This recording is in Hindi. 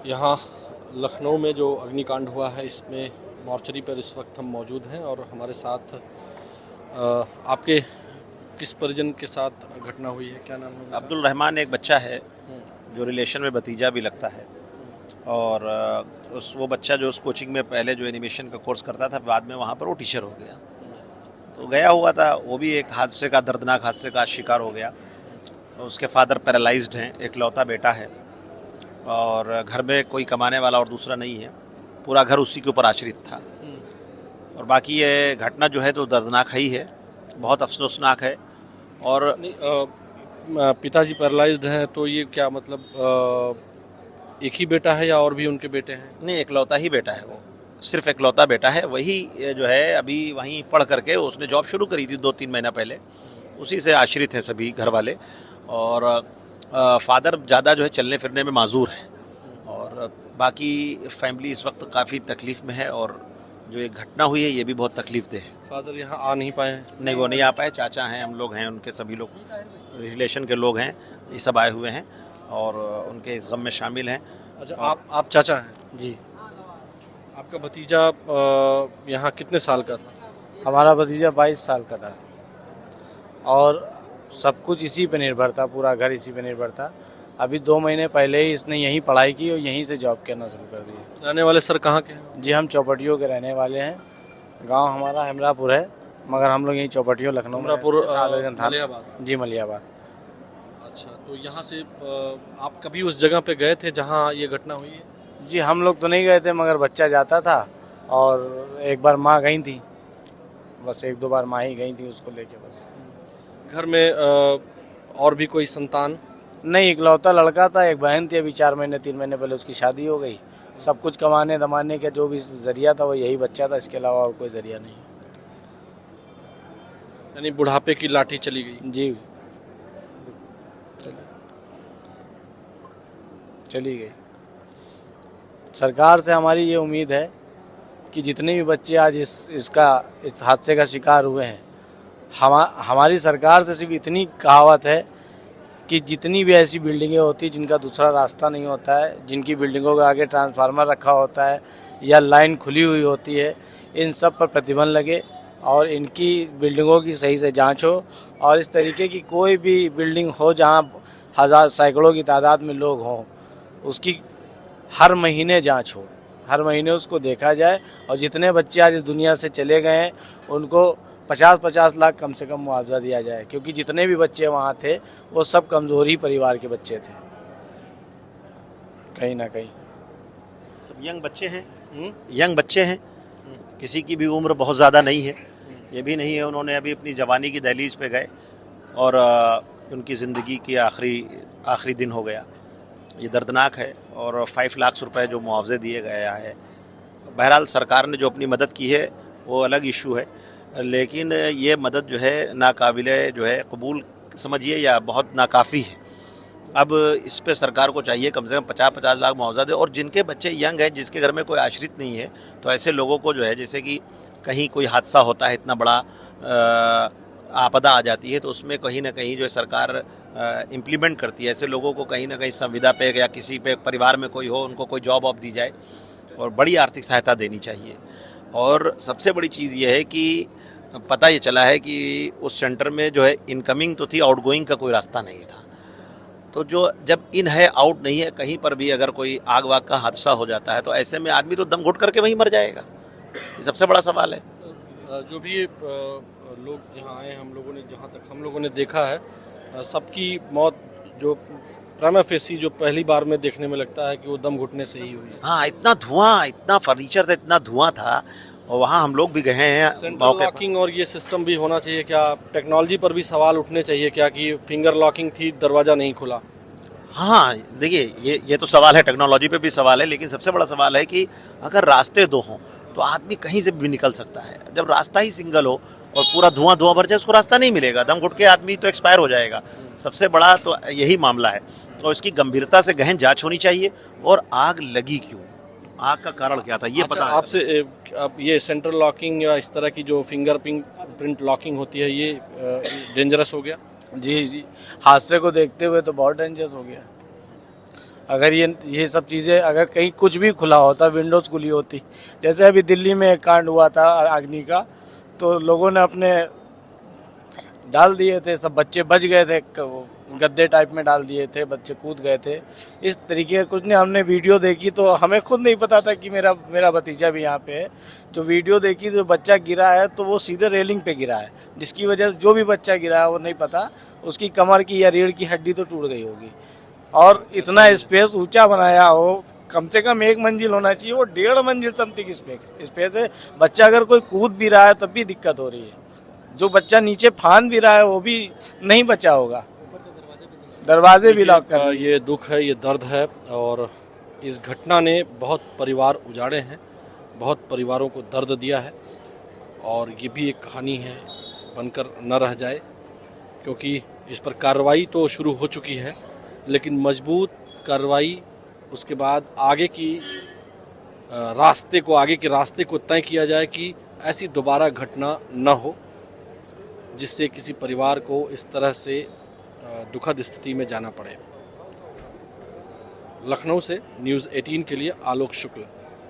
यहाँ लखनऊ में जो अग्निकांड हुआ है इसमें मॉर्चरी पर इस वक्त हम मौजूद हैं और हमारे साथ आपके किस परिजन के साथ घटना हुई है, क्या नाम है? अब्दुल रहमान एक बच्चा है जो रिलेशन में भतीजा भी लगता है। और वो बच्चा जो उस कोचिंग में पहले जो एनिमेशन का कोर्स करता था, बाद में वहाँ पर वो टीचर हो गया। तो गया हुआ था, वो भी एक हादसे का, दर्दनाक हादसे का शिकार हो गया। उसके फादर पैरालाइज्ड हैं, एकलौता बेटा है और घर में कोई कमाने वाला और दूसरा नहीं है। पूरा घर उसी के ऊपर आश्रित था। और बाकी ये घटना जो है तो दर्दनाक ही है, बहुत अफसोसनाक है। और पिताजी पैरालाइज्ड हैं तो ये क्या मतलब एक ही बेटा है या और भी उनके बेटे हैं? नहीं, एकलौता ही बेटा है, वो सिर्फ एकलौता बेटा है। वही जो है अभी वहीं पढ़ करके उसने जॉब शुरू करी थी 2-3 महीना पहले, उसी से आश्रित हैं सभी घर वाले। और फादर ज़्यादा जो है चलने फिरने में माजूर है। और बाकी फैमिली इस वक्त काफ़ी तकलीफ़ में है और जो एक घटना हुई है ये भी बहुत तकलीफ़देह है। फादर यहाँ आ नहीं पाए हैं? नहीं, वो नहीं आ पाए। चाचा हैं, हम लोग हैं, उनके सभी लोग रिलेशन के लोग हैं, ये सब आए हुए हैं और उनके इस गम में शामिल हैं। अच्छा, आप चाचा हैं? जी। आपका भतीजा यहाँ कितने साल का था? हमारा भतीजा 22 साल का था और सब कुछ इसी पे निर्भर था, पूरा घर इसी पे निर्भर था। अभी 2 महीने पहले ही इसने यहीं पढ़ाई की और यहीं से जॉब करना शुरू कर दी। रहने वाले सर कहाँ के हैं? जी, हम चौपटियों के रहने वाले हैं। गांव हमारा हेमरापुर है, मगर हम लोग यहीं चौपटियों लखनऊ में मलियाबाद। जी, मलियाबाद। अच्छा, तो यहाँ से आप कभी उस जगह पे गए थे जहाँ ये घटना हुई है? जी, हम लोग तो नहीं गए थे, मगर बच्चा जाता था और एक बार माँ गई थी, बस 1-2 बार माँ ही गई थी उसको लेके बस। घर में और भी कोई संतान? नहीं, इकलौता लड़का था, एक बहन थी। अभी 4 महीने 3 महीने पहले उसकी शादी हो गई। सब कुछ कमाने दमाने का जो भी जरिया था वो यही बच्चा था, इसके अलावा और कोई जरिया नहीं। यानी बुढ़ापे की लाठी चली गई? जी, चली गई। सरकार से हमारी ये उम्मीद है कि जितने भी बच्चे आज इस हादसे का शिकार हुए हैं, हमारी सरकार से सिर्फ इतनी कहावत है कि जितनी भी ऐसी बिल्डिंगें होती हैं जिनका दूसरा रास्ता नहीं होता है, जिनकी बिल्डिंगों के आगे ट्रांसफार्मर रखा होता है या लाइन खुली हुई होती है, इन सब पर प्रतिबंध लगे और इनकी बिल्डिंगों की सही से जांच हो। और इस तरीके की कोई भी बिल्डिंग हो जहां हज़ार सैकड़ों की तादाद में लोग हों, उसकी हर महीने जांच हो, हर महीने उसको देखा जाए। और जितने बच्चे आज इस दुनिया से चले गए हैं उनको 50-50 लाख कम से कम मुआवजा दिया जाए, क्योंकि जितने भी बच्चे वहाँ थे वो सब कमज़ोरी परिवार के बच्चे थे, कहीं ना कहीं। सब यंग बच्चे हैं, यंग बच्चे हैं, किसी की भी उम्र बहुत ज़्यादा नहीं है। ये भी नहीं है उन्होंने अभी अपनी जवानी की दहलीज पे गए और उनकी ज़िंदगी की आखिरी दिन हो गया। ये दर्दनाक है। और 5 लाख रुपए जो मुआवजे दिए गया है, बहरहाल सरकार ने जो अपनी मदद की है वो अलग इशू है, लेकिन ये मदद जो है नाकाबिले जो है कबूल समझिए या बहुत नाकाफ़ी है। अब इस पे सरकार को चाहिए कम से कम 50-50 लाख मुआवजा दे। और जिनके बच्चे यंग हैं, जिसके घर में कोई आश्रित नहीं है, तो ऐसे लोगों को जो है, जैसे कि कहीं कोई हादसा होता है, इतना बड़ा आपदा आ जाती है, तो उसमें कहीं ना कहीं जो है सरकार इम्प्लीमेंट करती है। ऐसे लोगों को कहीं ना कहीं संविदा पे या किसी पे परिवार में कोई हो, उनको कोई जॉब दी जाए और बड़ी आर्थिक सहायता देनी चाहिए। और सबसे बड़ी चीज़ ये है कि पता ये चला है कि उस सेंटर में जो है इनकमिंग तो थी, आउटगोइंग का कोई रास्ता नहीं था। तो जो जब इन है आउट नहीं है, कहीं पर भी अगर कोई आग वाग का हादसा हो जाता है तो ऐसे में आदमी तो दम घुट करके वहीं मर जाएगा। ये सबसे बड़ा सवाल है। जो भी लोग यहाँ आए, हम लोगों ने जहाँ तक हम लोगों ने देखा है, सबकी मौत जो प्राइमा फेसी जो पहली बार में देखने में लगता है कि वो दम घुटने से ही हुई है। हाँ, इतना धुआं, इतना फर्नीचर था, इतना धुआं था। और वहाँ हम लोग भी गए हैं सेंट्रल लॉकिंग और ये सिस्टम भी होना चाहिए क्या? टेक्नोलॉजी पर भी सवाल उठने चाहिए क्या कि फिंगर लॉकिंग थी, दरवाज़ा नहीं खुला? हाँ, देखिए ये तो सवाल है, टेक्नोलॉजी पे भी सवाल है, लेकिन सबसे बड़ा सवाल है कि अगर रास्ते 2 हों तो आदमी कहीं से भी निकल सकता है। जब रास्ता ही सिंगल हो और पूरा धुआं भर जाए, उसको रास्ता नहीं मिलेगा, दम घुट के आदमी तो एक्सपायर हो जाएगा। सबसे बड़ा तो यही मामला है। तो इसकी गंभीरता से गहन जांच होनी चाहिए। और आग लगी क्यों, आग का कारण क्या था, ये अच्छा, पता है। आपसे अब ये सेंट्रल लॉकिंग या इस तरह की जो फिंगर प्रिंट लॉकिंग होती है, ये डेंजरस हो गया? जी, हादसे को देखते हुए तो बहुत डेंजरस हो गया। अगर ये सब चीज़ें, अगर कहीं कुछ भी खुला होता, विंडोज़ खुली होती, जैसे अभी दिल्ली में एक कांड हुआ था अग्नि का, तो लोगों ने अपने डाल दिए थे, सब बच्चे बच गए थे, गद्दे टाइप में डाल दिए थे, बच्चे कूद गए थे। इस तरीके का कुछ नहीं, हमने वीडियो देखी तो हमें खुद नहीं पता था कि मेरा भतीजा भी यहाँ पे है। जो वीडियो देखी, जो बच्चा गिरा है तो वो सीधे रेलिंग पे गिरा है, जिसकी वजह से जो भी बच्चा गिरा है वो नहीं पता, उसकी कमर की या रीढ़ की हड्डी तो टूट गई होगी। और इतना स्पेस ऊंचा बनाया हो, कम से कम 1 मंजिल होना चाहिए, वो 1.5 मंजिल समथिंग स्पेस है। बच्चा अगर कोई कूद भी रहा है तब भी दिक्कत हो रही है, जो बच्चा नीचे फान भी रहा है वो भी नहीं बचा होगा, दरवाजे भी लॉक कर। ये दुख है, ये दर्द है, और इस घटना ने बहुत परिवार उजाड़े हैं, बहुत परिवारों को दर्द दिया है, और ये भी एक कहानी है बनकर न रह जाए, क्योंकि इस पर कार्रवाई तो शुरू हो चुकी है, लेकिन मजबूत कार्रवाई, उसके बाद आगे के रास्ते को तय किया जाए कि ऐसी दोबारा घटना न हो, जिससे किसी परिवार को इस तरह से दुखद स्थिति में जाना पड़े। लखनऊ से न्यूज़ 18 के लिए आलोक शुक्ल।